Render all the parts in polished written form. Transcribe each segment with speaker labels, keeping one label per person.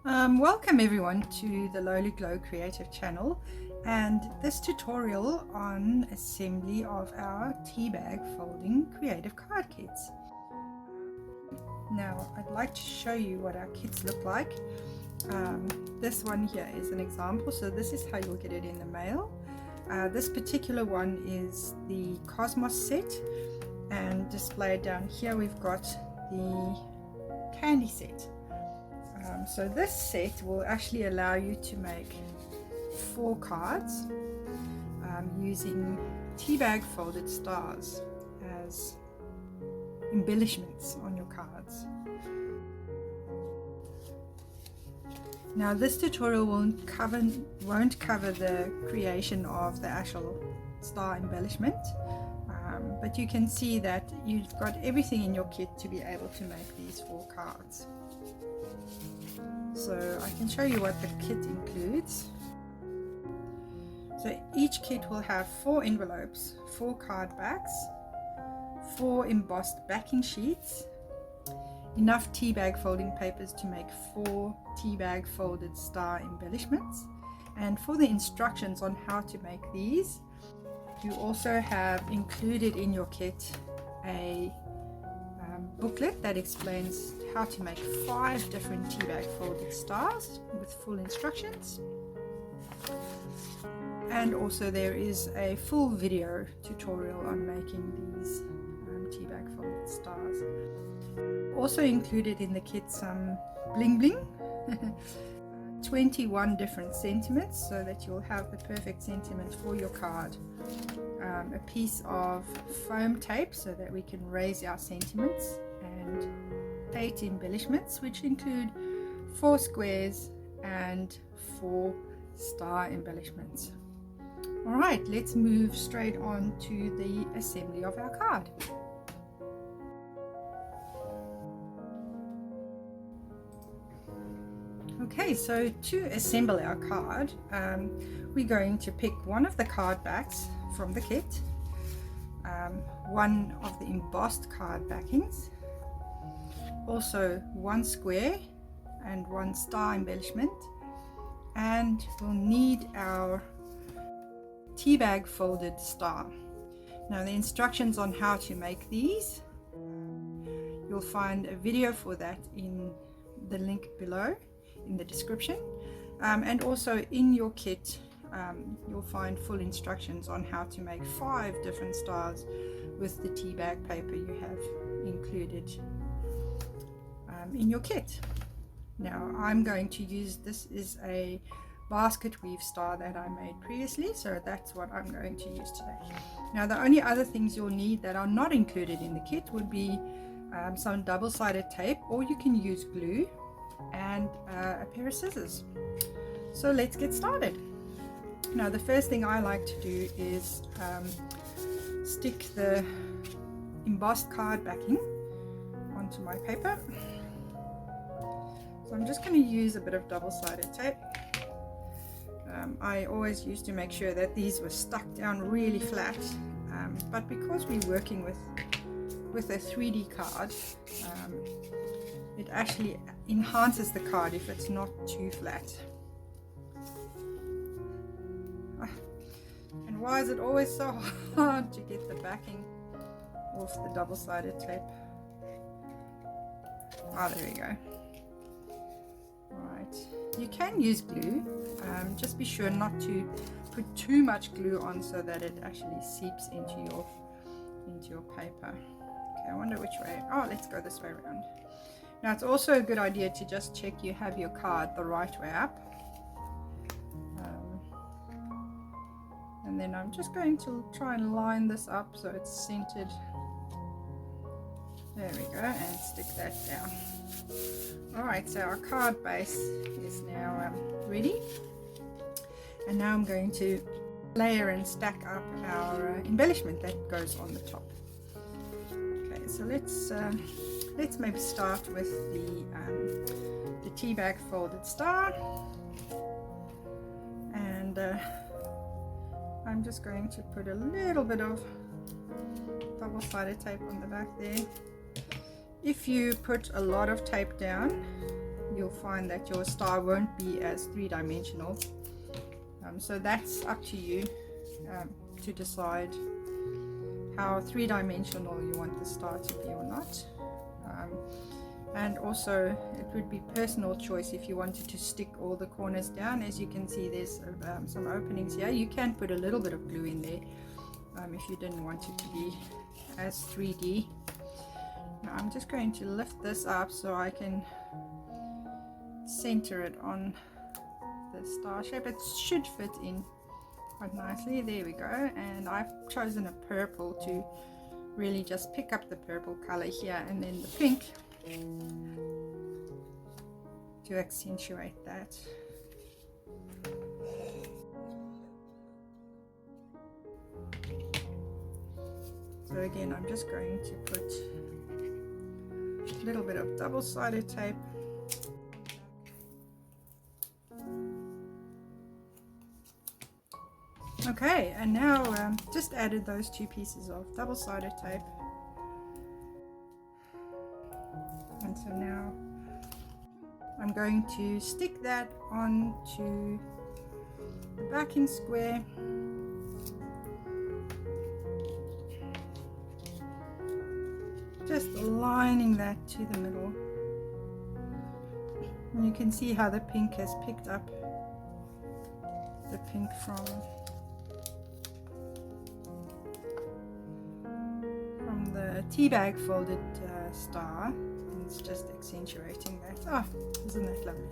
Speaker 1: Welcome everyone to the Loliglo creative channel and this tutorial on assembly of our Teabag Folding creative card kits. Now I'd like to show you what our kits look like. This one here is an example, so this is how you'll get it in the mail. This particular one is the Cosmos set, and displayed down here we've got the candy set. So this set will actually allow you to make 4 cards using teabag folded stars as embellishments on your cards. Now this tutorial won't cover the creation of the actual star embellishment, but you can see that you've got everything in your kit to be able to make these 4 cards. So I can show you what the kit includes. So each kit will have 4 envelopes, 4 card backs, 4 embossed backing sheets, enough teabag folding papers to make 4 teabag folded star embellishments, and for the instructions on how to make these, you also have included in your kit a booklet that explains how to make 5 different teabag folded stars with full instructions, and also there is a full video tutorial on making these teabag folded stars. Also included in the kit some bling bling, 21 different sentiments so that you'll have the perfect sentiment for your card, a piece of foam tape so that we can raise our sentiments, and 8 embellishments, which include 4 squares and 4 star embellishments. Alright, let's move straight on to the assembly of our card. Okay, so to assemble our card, we're going to pick one of the card backs from the kit, one of the embossed card backings, also 1 square and 1 star embellishment, and we'll need our teabag folded star. Now the instructions on how to make these, you'll find a video for that in the link below in the description, and also in your kit you'll find full instructions on how to make 5 different stars with the teabag paper you have included in your kit. Now I'm going to use, this is a basket weave star that I made previously, so that's what I'm going to use today. Now the only other things you'll need that are not included in the kit would be some double-sided tape, or you can use glue, and a pair of scissors. So let's get started. Now the first thing I like to do is stick the embossed card backing onto my paper. So I'm just going to use a bit of double-sided tape. I always used to make sure that these were stuck down really flat, but because we're working with a 3D card, it actually enhances the card if it's not too flat. And why is it always so hard to get the backing off the double-sided tape? Oh, there we go. Alright, you can use glue, just be sure not to put too much glue on so that it actually seeps into your paper. Okay, I wonder which way. Oh, let's go this way around. Now it's also a good idea to just check you have your card the right way up. And then I'm just going to try and line this up so it's centered. There we go, and stick that down. Alright, so our card base is now ready. And now I'm going to layer and stack up our embellishment that goes on the top. Okay, so let's maybe start with the teabag folded star, and I'm just going to put a little bit of double-sided tape on the back there. If you put a lot of tape down, you'll find that your star won't be as three-dimensional. So that's up to you to decide how three-dimensional you want the star to be or not. And also it would be personal choice if you wanted to stick all the corners down. As you can see, there's some openings here. You can put a little bit of glue in there if you didn't want it to be as 3D. Now I'm just going to lift this up so I can center it on the star shape. It should fit in quite nicely. There we go. And I've chosen a purple to really just pick up the purple color here, and then the pink to accentuate that. So again, I'm just going to put a little bit of double-sided tape Okay, and now just added those two pieces of double-sided tape, and so now I'm going to stick that onto the backing square, just aligning that to the middle, and you can see how the pink has picked up the pink from the Teabag folded star, and it's just accentuating that. Oh, isn't that lovely?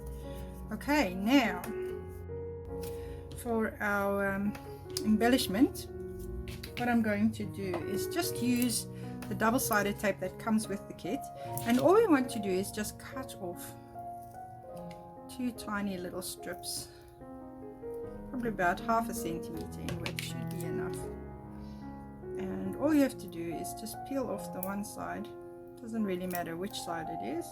Speaker 1: Okay, now for our embellishment, what I'm going to do is just use the double-sided tape that comes with the kit, and all we want to do is just cut off two tiny little strips, probably about ½ centimeter in width should be enough. And all you have to do is just peel off the one side. Doesn't really matter which side it is,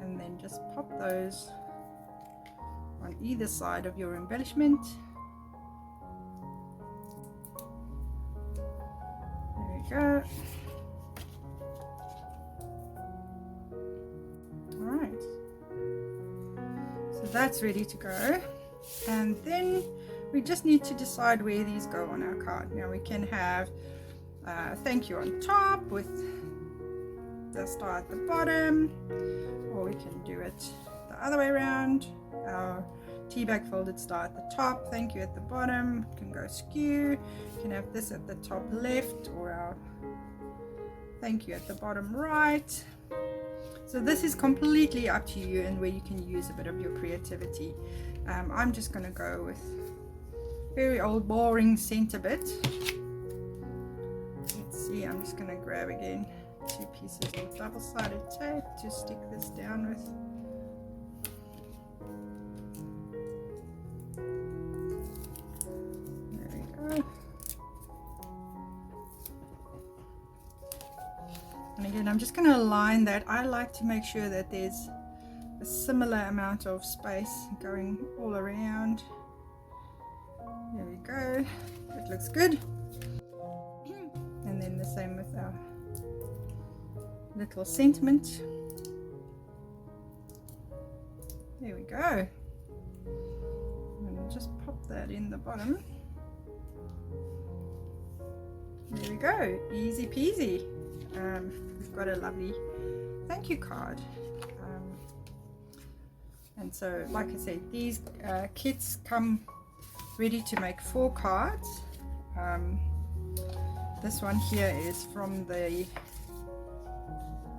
Speaker 1: and then just pop those on either side of your embellishment. There we go. Alright, so that's ready to go, and then we just need to decide where these go on our card. Now we can have thank you on top with the star at the bottom, or we can do it the other way around. Our Teabag folded star at the top, thank you at the bottom. You can go skew. You can have this at the top left, or our thank you at the bottom right. So this is completely up to you and where you can use a bit of your creativity. I'm just going to go with very old boring center bit. Let's see, I'm just going to grab again two pieces of double-sided tape to stick this down with. There we go. And again, I'm just going to align that. I like to make sure that there's a similar amount of space going all around. There we go, it looks good. And then the same with our little sentiment. There we go. And we'll just pop that in the bottom. There we go, easy peasy. We've got a lovely thank you card. And so, like I said, these kits come ready to make 4 cards. This one here is from the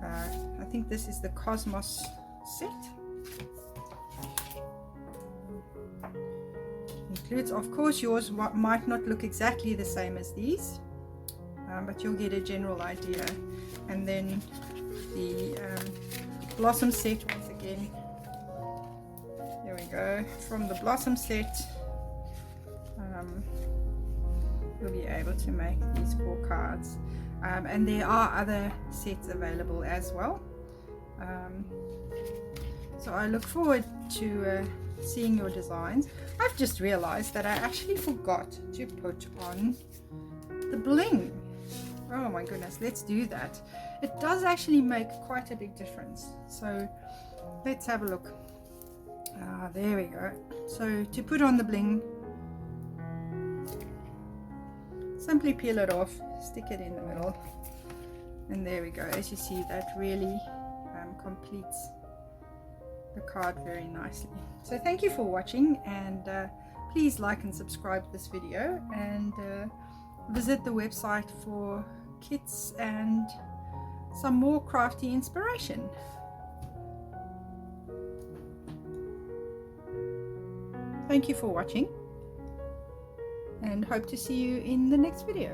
Speaker 1: I think this is the Cosmos set. Includes, of course, yours might not look exactly the same as these, but you'll get a general idea. And then the Blossom set, once again, there we go, from the Blossom set. You'll be able to make these 4 cards, and there are other sets available as well. So I look forward to seeing your designs. I've just realized that I actually forgot to put on the bling. Oh my my goodness, let's do that. It does actually make quite a big difference. So let's have a look. There we go. So to put on the bling, simply peel it off, stick it in the middle, and there we go. As you see, that really completes the card very nicely. So thank you for watching, and please like and subscribe to this video, and visit the website for kits and some more crafty inspiration. Thank you for watching, and hope to see you in the next video.